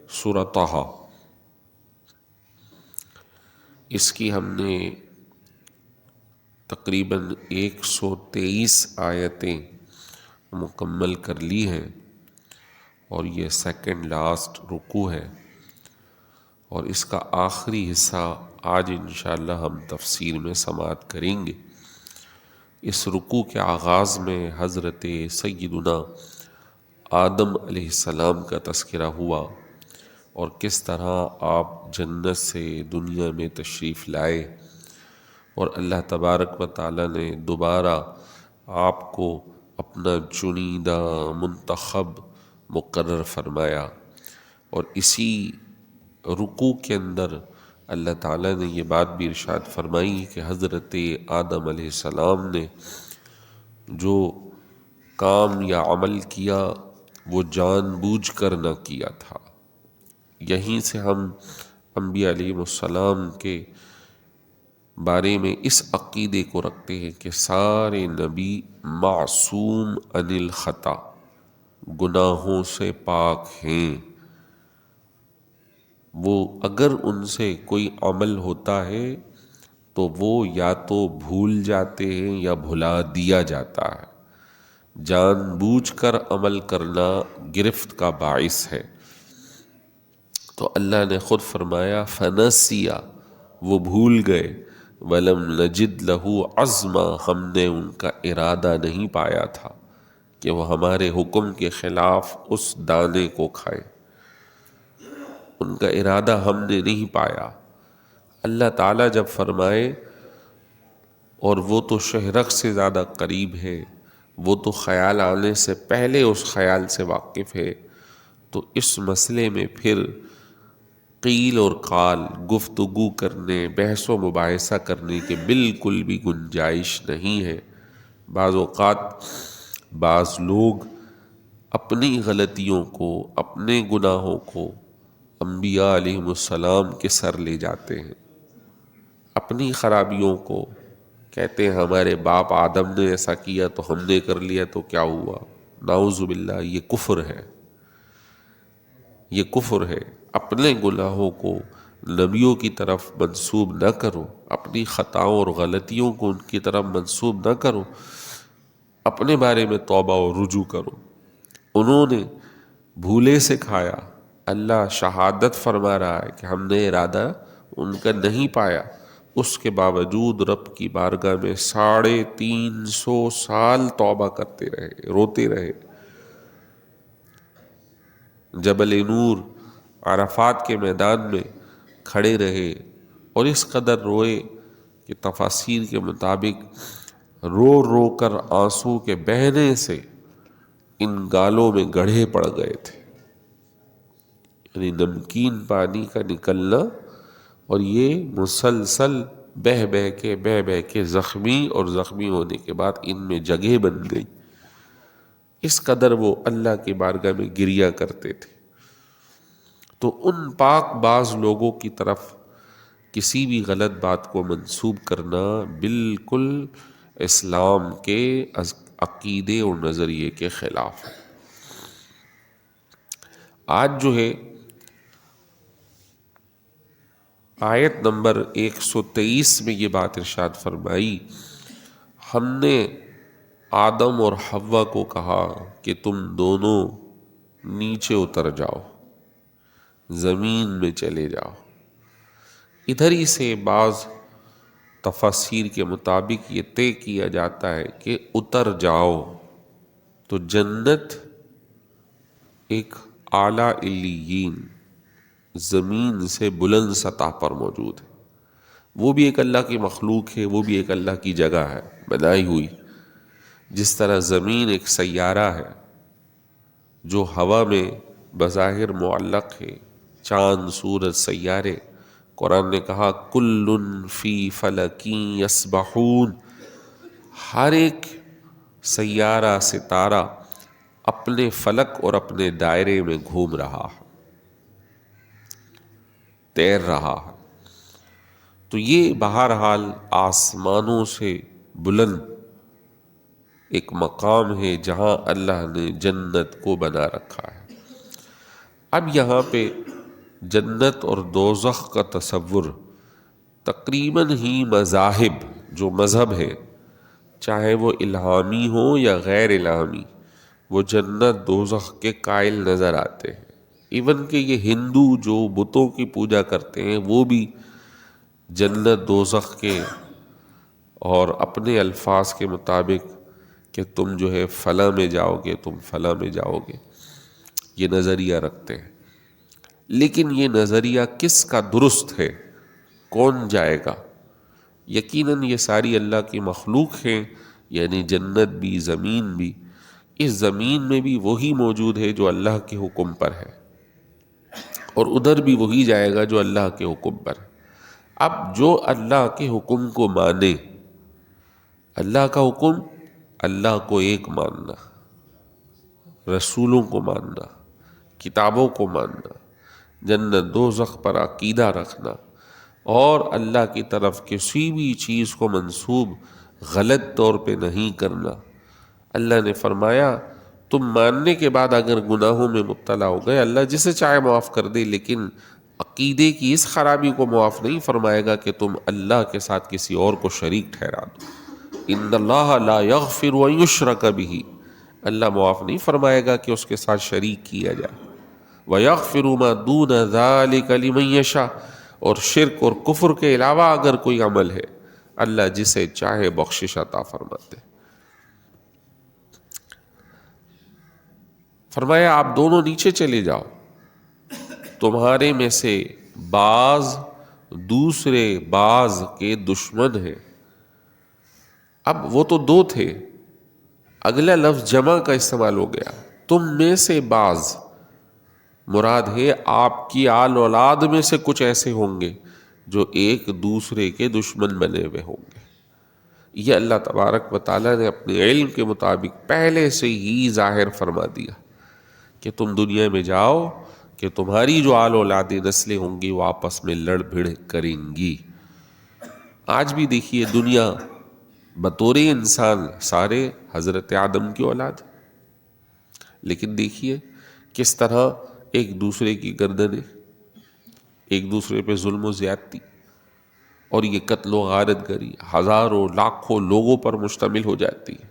سورہ طٰہٰ، اس کی ہم نے تقریباً 123 آیتیں مکمل کر لی ہیں، اور یہ سیکنڈ لاسٹ رکوع ہے، اور اس کا آخری حصہ آج انشاءاللہ ہم تفسیر میں سماعت کریں گے۔ اس رکوع کے آغاز میں حضرت سیدنا آدم علیہ السلام کا تذکرہ ہوا، اور کس طرح آپ جنت سے دنیا میں تشریف لائے، اور اللہ تبارک و تعالیٰ نے دوبارہ آپ کو اپنا چنیدہ منتخب مقرر فرمایا، اور اسی رکوع کے اندر اللہ تعالیٰ نے یہ بات بھی ارشاد فرمائی کہ حضرت آدم علیہ السلام نے جو کام یا عمل کیا وہ جان بوجھ کر نہ کیا تھا۔ یہیں سے ہم انبیاء علیہ السلام کے بارے میں اس عقیدے کو رکھتے ہیں کہ سارے نبی معصوم عن الخطا، گناہوں سے پاک ہیں۔ وہ اگر ان سے کوئی عمل ہوتا ہے تو وہ یا تو بھول جاتے ہیں یا بھلا دیا جاتا ہے۔ جان بوجھ کر عمل کرنا گرفت کا باعث ہے۔ تو اللہ نے خود فرمایا فنسیا، وہ بھول گئے، ولم نجد لہ عزما، ہم نے ان کا ارادہ نہیں پایا تھا کہ وہ ہمارے حکم کے خلاف اس دانے کو کھائیں۔ ان کا ارادہ ہم نے نہیں پایا۔ اللہ تعالیٰ جب فرمائے، اور وہ تو شہرک سے زیادہ قریب ہے، وہ تو خیال آنے سے پہلے اس خیال سے واقف ہے، تو اس مسئلے میں پھر قیل اور قال، گفتگو کرنے، بحث و مباحثہ کرنے کے بالکل بھی گنجائش نہیں ہے۔ بعض اوقات بعض لوگ اپنی غلطیوں کو، اپنے گناہوں کو انبیاء علیہ السلام کے سر لے جاتے ہیں، اپنی خرابیوں کو کہتے ہیں ہمارے باپ آدم نے ایسا کیا تو ہم نے کر لیا تو کیا ہوا۔ نعوذ باللہ، یہ کفر ہے، یہ کفر ہے۔ اپنے گناہوں کو نبیوں کی طرف منسوب نہ کرو، اپنی خطاؤں اور غلطیوں کو ان کی طرف منسوب نہ کرو، اپنے بارے میں توبہ و رجوع کرو۔ انہوں نے بھولے سے کھایا، اللہ شہادت فرما رہا ہے کہ ہم نے ارادہ ان کا نہیں پایا، اس کے باوجود رب کی بارگاہ میں 350 سال توبہ کرتے رہے، روتے رہے۔ جبل نور عرفات کے میدان میں کھڑے رہے، اور اس قدر روئے کہ تفاسیر کے مطابق رو رو کر آنسو کے بہنے سے ان گالوں میں گڑھے پڑ گئے تھے، یعنی نمکین پانی کا نکلنا، اور یہ مسلسل بہہ بہہ کے زخمی، اور زخمی ہونے کے بعد ان میں جگہ بن گئی۔ اس قدر وہ اللہ کی بارگاہ میں گریا کرتے تھے۔ تو ان پاک باز لوگوں کی طرف کسی بھی غلط بات کو منسوب کرنا بالکل اسلام کے عقیدے اور نظریے کے خلاف ہے۔ آج جو ہے آیت نمبر 123 میں یہ بات ارشاد فرمائی، ہم نے آدم اور حوا کو کہا کہ تم دونوں نیچے اتر جاؤ، زمین میں چلے جاؤ۔ ادھر ہی سے بعض تفاسیر کے مطابق یہ طے کیا جاتا ہے کہ اتر جاؤ، تو جنت ایک اعلیٰ علیین، زمین سے بلند سطح پر موجود ہے۔ وہ بھی ایک اللہ کی مخلوق ہے، وہ بھی ایک اللہ کی جگہ ہے بنائی ہوئی۔ جس طرح زمین ایک سیارہ ہے جو ہوا میں بظاہر معلق ہے، چاند، سورج، سیارے، قرآن نے کہا کل فی فلک یسبحون، ہر ایک سیارہ، ستارہ اپنے فلک اور اپنے دائرے میں گھوم رہا ہے، تیر رہا ہے۔ تو یہ بہرحال آسمانوں سے بلند ایک مقام ہے جہاں اللہ نے جنت کو بنا رکھا ہے۔ اب یہاں پہ جنت اور دوزخ کا تصور تقریباً ہی مذاہب جو مذہب ہے، چاہے وہ الہامی ہو یا غیر الہامی، وہ جنت دوزخ کے قائل نظر آتے ہیں۔ ایون کہ یہ ہندو جو بتوں کی پوجا کرتے ہیں وہ بھی جنت دوزخ کے اور اپنے الفاظ کے مطابق کہ تم جو ہے فلاں میں جاؤ گے، تم فلاں میں جاؤ گے، یہ نظریہ رکھتے ہیں۔ لیکن یہ نظریہ کس کا درست ہے؟ کون جائے گا؟ یقیناً یہ ساری اللہ کی مخلوق ہیں، یعنی جنت بھی زمین بھی۔ اس زمین میں بھی وہی موجود ہے جو اللہ کے حکم پر ہے، اور ادھر بھی وہی جائے گا جو اللہ کے حکم پر ہے۔ اب جو اللہ کے حکم کو مانے، اللہ کا حکم اللہ کو ایک ماننا، رسولوں کو ماننا، کتابوں کو ماننا، جنت دوزخ پر عقیدہ رکھنا، اور اللہ کی طرف کسی بھی چیز کو منسوب غلط طور پہ نہیں کرنا۔ اللہ نے فرمایا تم ماننے کے بعد اگر گناہوں میں مبتلا ہو گئے، اللہ جسے چاہے معاف کر دے، لیکن عقیدے کی اس خرابی کو معاف نہیں فرمائے گا کہ تم اللہ کے ساتھ کسی اور کو شریک ٹھہرا دو۔ ان اللہ لا یغفر ان یشرک بہ، اللہ معاف نہیں فرمائے گا کہ اس کے ساتھ شریک کیا جائے۔ وَيَغْفِرُ مَا دُونَ ذَلِكَ لِمَن يَشَاءُ، اور شرک اور کفر کے علاوہ اگر کوئی عمل ہے، اللہ جسے چاہے بخشش عطا فرماتے۔ فرمایا آپ دونوں نیچے چلے جاؤ، تمہارے میں سے بعض دوسرے بعض کے دشمن ہیں۔ اب وہ تو دو تھے، اگلا لفظ جمع کا استعمال ہو گیا، تم میں سے بعض، مراد ہے آپ کی آل اولاد میں سے کچھ ایسے ہوں گے جو ایک دوسرے کے دشمن بنے ہوئے ہوں گے۔ یہ اللہ تبارک و تعالیٰ نے اپنے علم کے مطابق پہلے سے ہی ظاہر فرما دیا کہ تم دنیا میں جاؤ کہ تمہاری جو آل اولاد نسلیں ہوں گی وہ آپس میں لڑ بھڑ کریں گی۔ آج بھی دیکھیے دنیا بطور انسان سارے حضرت آدم کی اولاد، لیکن دیکھیے کس طرح ایک دوسرے کی گردنیں، ایک دوسرے پہ ظلم و زیادتی اور یہ قتل و غارت گری ہزاروں لاکھوں لوگوں پر مشتمل ہو جاتی ہے۔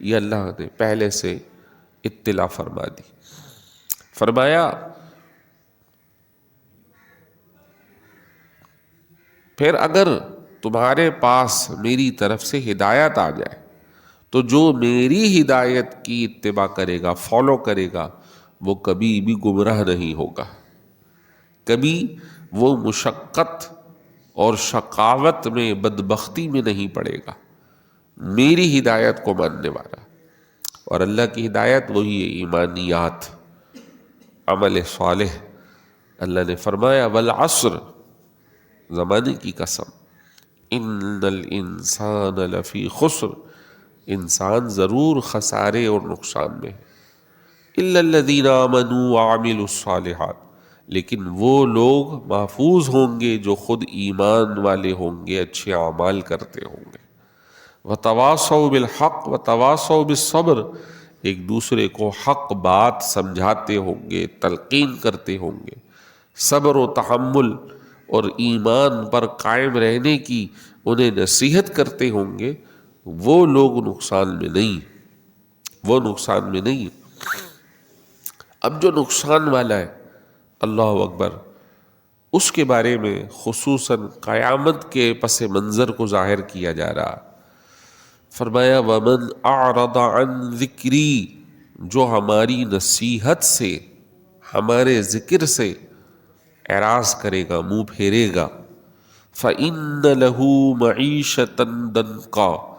یہ اللہ نے پہلے سے اطلاع فرما دی۔ فرمایا پھر اگر تمہارے پاس میری طرف سے ہدایت آ جائے تو جو میری ہدایت کی اتباع کرے گا، فالو کرے گا، وہ کبھی بھی گمراہ نہیں ہوگا، کبھی وہ مشقت اور شقاوت میں بدبختی میں نہیں پڑے گا، میری ہدایت کو ماننے والا۔ اور اللہ کی ہدایت وہی ہے ایمانیات، عمل صالح۔ اللہ نے فرمایا والعصر، زمانے کی قسم، ان الانسان لفی خسر، انسان ضرور خسارے اور نقصان میں ہے، الا الذین آمنوا وعملوا الصالحات، لیکن وہ لوگ محفوظ ہوں گے جو خود ایمان والے ہوں گے، اچھے اعمال کرتے ہوں گے۔ وتواصوا بالحق وتواصوا بالصبر، ایک دوسرے کو حق بات سمجھاتے ہوں گے، تلقین کرتے ہوں گے، صبر و تحمل اور ایمان پر قائم رہنے کی انہیں نصیحت کرتے ہوں گے، وہ لوگ نقصان میں نہیں، وہ نقصان میں نہیں۔ اب جو نقصان والا ہے، اللہ اکبر، اس کے بارے میں خصوصاً قیامت کے پس منظر کو ظاہر کیا جا رہا۔ فرمایا وَمَنْ أَعْرَضَ عَنْ ذِكْرِي، جو ہماری نصیحت سے، ہمارے ذکر سے اعراض کرے گا، منہ پھیرے گا، فَإِنَّ لَهُ مَعِيشَةً ضَنْكًا،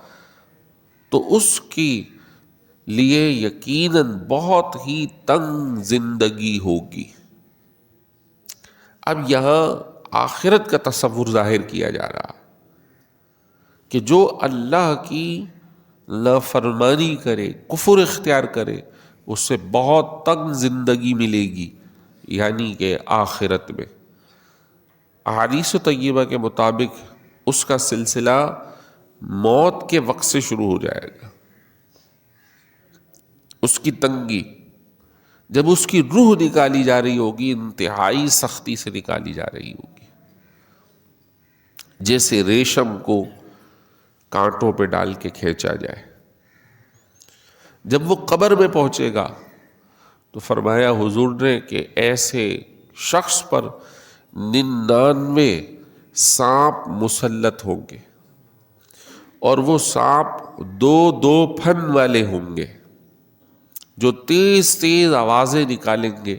تو اس کی لیے یقیناً بہت ہی تنگ زندگی ہوگی۔ اب یہاں آخرت کا تصور ظاہر کیا جا رہا کہ جو اللہ کی نافرمانی کرے، کفر اختیار کرے، اس سے بہت تنگ زندگی ملے گی، یعنی کہ آخرت میں۔ احادیث طیبہ کے مطابق اس کا سلسلہ موت کے وقت سے شروع ہو جائے گا، اس کی تنگی جب اس کی روح نکالی جا رہی ہوگی انتہائی سختی سے نکالی جا رہی ہوگی، جیسے ریشم کو کانٹوں پہ ڈال کے کھینچا جائے۔ جب وہ قبر میں پہنچے گا تو فرمایا حضور نے کہ ایسے شخص پر 99 سانپ مسلط ہوں گے، اور وہ سانپ 2 پھن والے ہوں گے جو تیز تیز آوازیں نکالیں گے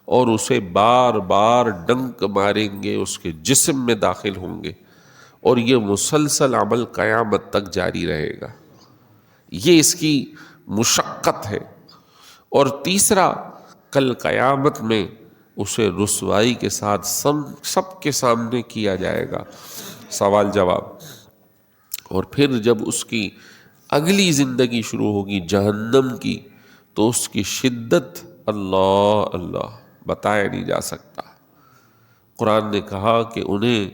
اور اسے بار بار ڈنک ماریں گے، اس کے جسم میں داخل ہوں گے، اور یہ مسلسل عمل قیامت تک جاری رہے گا۔ یہ اس کی مشقت ہے۔ اور تیسرا، کل قیامت میں اسے رسوائی کے ساتھ سب کے سامنے کیا جائے گا، سوال جواب۔ اور پھر جب اس کی اگلی زندگی شروع ہوگی جہنم کی، تو اس کی شدت اللہ اللہ بتایا نہیں جا سکتا۔ قرآن نے کہا کہ انہیں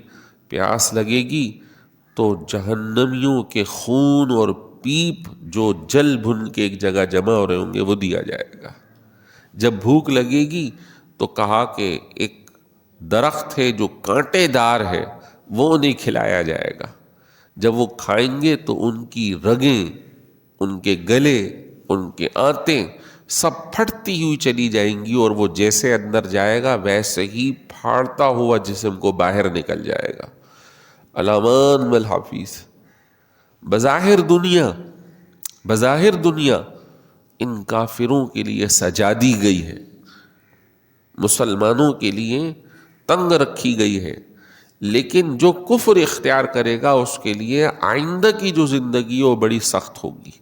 پیاس لگے گی تو جہنمیوں کے خون اور پیپ جو جل بھن کے ایک جگہ جمع ہو رہے ہوں گے وہ دیا جائے گا۔ جب بھوک لگے گی تو کہا کہ ایک درخت ہے جو کانٹے دار ہے وہ انہیں کھلایا جائے گا۔ جب وہ کھائیں گے تو ان کی رگیں، ان کے گلے، ان کے آنتیں سب پھٹتی ہوئی چلی جائیں گی، اور وہ جیسے اندر جائے گا ویسے ہی پھاڑتا ہوا جسم کو باہر نکل جائے گا۔ علامان والحافظ، بظاہر دنیا ان کافروں کے لیے سجا دی گئی ہے، مسلمانوں کے لیے تنگ رکھی گئی ہے، لیکن جو کفر اختیار کرے گا اس کے لیے آئندہ کی جو زندگی وہ بڑی سخت ہوگی۔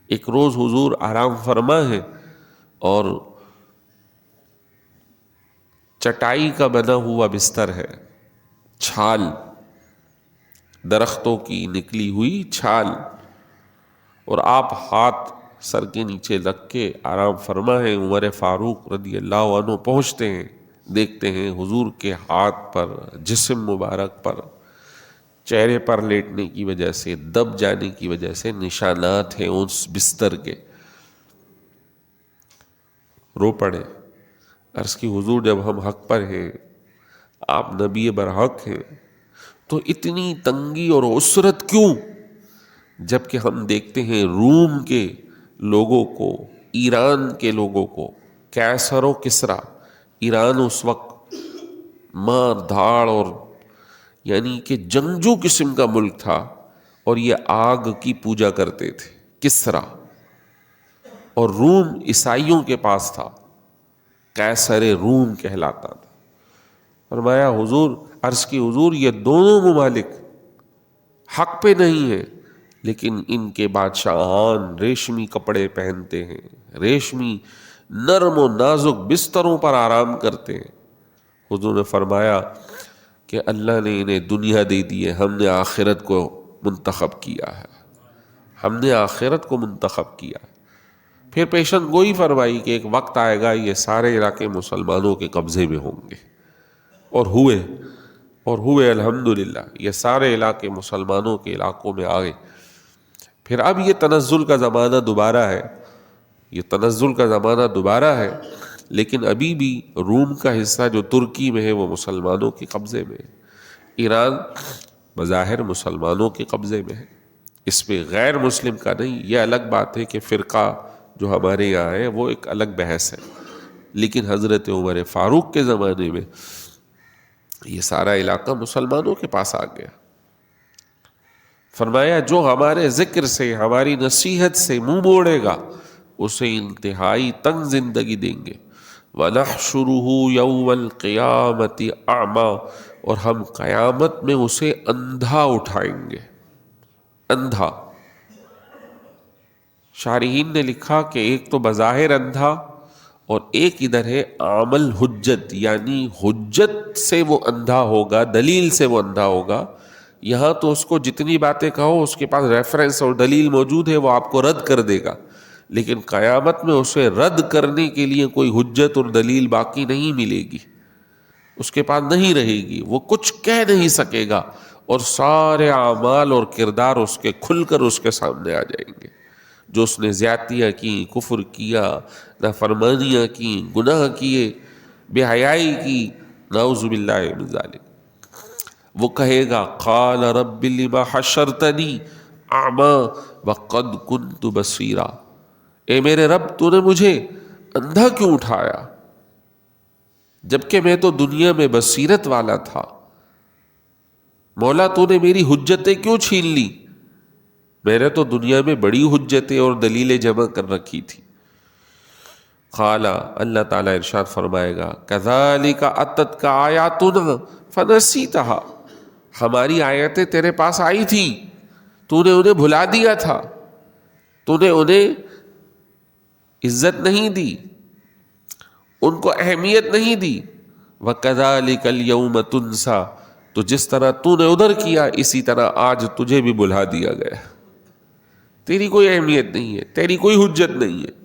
ایک روز حضور آرام فرما ہے اور چٹائی کا بنا ہوا بستر ہے، چھال، درختوں کی نکلی ہوئی چھال، اور آپ ہاتھ سر کے نیچے رکھ کے آرام فرما ہے۔ عمر فاروق رضی اللہ عنہ پہنچتے ہیں، دیکھتے ہیں حضور کے ہاتھ پر، جسم مبارک پر، چہرے پر لیٹنے کی وجہ سے، دب جانے کی وجہ سے نشانات ہیں اس بستر کے۔ رو پڑے، عرض کی حضور جب ہم حق پر ہیں، آپ نبی برحق ہیں، تو اتنی تنگی اور عسرت کیوں؟ جبکہ ہم دیکھتے ہیں روم کے لوگوں کو، ایران کے لوگوں کو، کیسر و کسریٰ، ایران اس وقت مار دھاڑ اور یعنی کہ جنگجو قسم کا ملک تھا، اور یہ آگ کی پوجا کرتے تھے، کسریٰ، اور روم عیسائیوں کے پاس تھا، قیصر روم کہلاتا تھا۔ فرمایا حضور، عرض کی حضور یہ دونوں ممالک حق پہ نہیں ہیں، لیکن ان کے بادشاہان ریشمی کپڑے پہنتے ہیں، ریشمی نرم و نازک بستروں پر آرام کرتے ہیں۔ حضور نے فرمایا کہ اللہ نے انہیں دنیا دے دی ہے، ہم نے آخرت کو منتخب کیا ہے، ہم نے آخرت کو منتخب کیا ہے۔ پھر پیشن گوئی فرمائی کہ ایک وقت آئے گا یہ سارے علاقے مسلمانوں کے قبضے میں ہوں گے، اور ہوئے الحمدللہ، یہ سارے علاقے مسلمانوں کے علاقوں میں آگئے۔ پھر اب یہ تنزل کا زمانہ دوبارہ ہے، لیکن ابھی بھی روم کا حصہ جو ترکی میں ہے وہ مسلمانوں کے قبضے میں ہے، ایران بظاہر مسلمانوں کے قبضے میں ہے، اس پہ غیر مسلم کا نہیں۔ یہ الگ بات ہے کہ فرقہ جو ہمارے یہاں ہے وہ ایک الگ بحث ہے، لیکن حضرت عمر فاروق کے زمانے میں یہ سارا علاقہ مسلمانوں کے پاس آ گیا۔ فرمایا جو ہمارے ذکر سے، ہماری نصیحت سے منہ موڑے گا اسے انتہائی تنگ زندگی دیں گے۔ وَنَحْشُرُهُ يَوْمَ الْقِيَامَةِ أَعْمَى، اور ہم قیامت میں اسے اندھا اٹھائیں گے، اندھا۔ شارحین نے لکھا کہ ایک تو بظاہر اندھا، اور ایک ادھر ہے عامل حجت، یعنی حجت سے وہ اندھا ہوگا، دلیل سے وہ اندھا ہوگا۔ یہاں تو اس کو جتنی باتیں کہو اس کے پاس ریفرنس اور دلیل موجود ہے، وہ آپ کو رد کر دے گا، لیکن قیامت میں اسے رد کرنے کے لیے کوئی حجت اور دلیل باقی نہیں ملے گی، اس کے پاس نہیں رہے گی، وہ کچھ کہہ نہیں سکے گا، اور سارے اعمال اور کردار اس کے کھل کر اس کے سامنے آ جائیں گے۔ جو اس نے زیادتیاں کی، کفر کیا، نافرمانیاں کی، گناہ کیے، بے حیائی کی، نعوذ باللہ من ذالک، وہ کہے گا قال رب لما حشرتنی اعمی وقد كنت بصیرا، اے میرے رب تو نے مجھے اندھا کیوں اٹھایا جبکہ میں تو دنیا میں بصیرت والا تھا؟ مولا تو نے میری حجتیں کیوں چھین لی؟ میں نے تو دنیا میں بڑی حجتیں اور دلیلیں جمع کر رکھی تھی۔ قال، اللہ تعالیٰ ارشاد فرمائے گا کذالک اتتک آیاتنا فنسیتها، ہماری آیتیں تیرے پاس آئی تھی، تو نے انہیں بھلا دیا تھا، تو نے انہیں عزت نہیں دی، ان کو اہمیت نہیں دی۔ وَكَذَلِكَ الْيَوْمَ تُنْسَى، تو جس طرح تو نے ادھر کیا اسی طرح آج تجھے بھی بھلا دیا گیا، تیری کوئی اہمیت نہیں ہے، تیری کوئی حجت نہیں ہے۔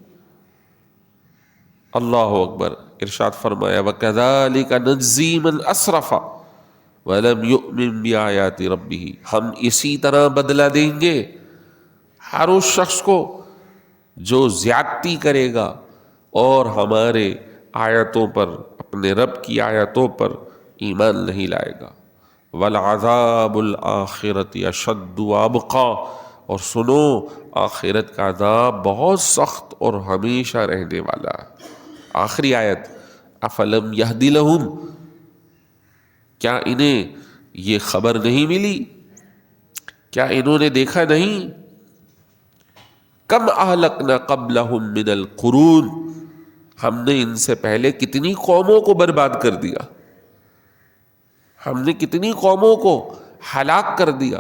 اللہ اکبر، ارشاد فرمایا وَكَذَلِكَ نَجْزِي مَنْ أَسْرَفَ وَلَمْ يُؤْمِنْ بِآيَاتِ رَبِّهِ، ہم اسی طرح بدلہ دیں گے ہر اس شخص کو جو زیادتی کرے گا اور ہمارے آیتوں پر، اپنے رب کی آیتوں پر ایمان نہیں لائے گا۔ وَالْعَذَابُ الْآخِرَةِ أَشَدُّ وَأَبْقَىٰ، اور سنو آخرت کا عذاب بہت سخت اور ہمیشہ رہنے والا ہے۔ آخری آیت، افلم یہدی لہم، کیا انہیں یہ خبر نہیں ملی، کیا انہوں نے دیکھا نہیں، کم اہلکنا قبلہم من القرون، ہم نے ان سے پہلے کتنی قوموں کو برباد کر دیا، ہم نے کتنی قوموں کو ہلاک کر دیا،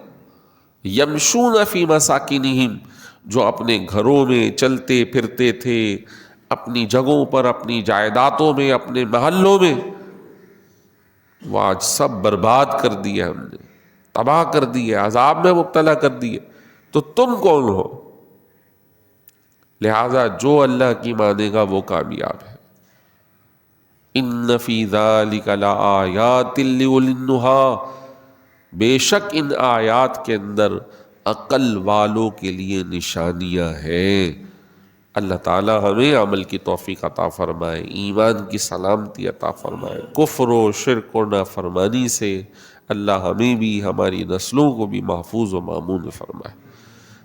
یمشون فی مساکنہم، جو اپنے گھروں میں چلتے پھرتے تھے، اپنی جگہوں پر، اپنی جائیدادوں میں، اپنے محلوں میں، وہ آج سب برباد کر دیے، ہم نے تباہ کر دیے، عذاب میں مبتلا کر دیے، تو تم کون ہو؟ لہذا جو اللہ کی مانے گا وہ کامیاب ہے۔ ان فی ذلک لآیات لأولی النہی، بے شک ان آیات کے اندر عقل والوں کے لیے نشانیاں ہیں۔ اللہ تعالی ہمیں عمل کی توفیق عطا فرمائے، ایمان کی سلامتی عطا فرمائے، کفر و شرک و نافرمانی سے اللہ ہمیں بھی، ہماری نسلوں کو بھی محفوظ و مامون فرمائے۔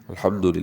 الحمدللہ۔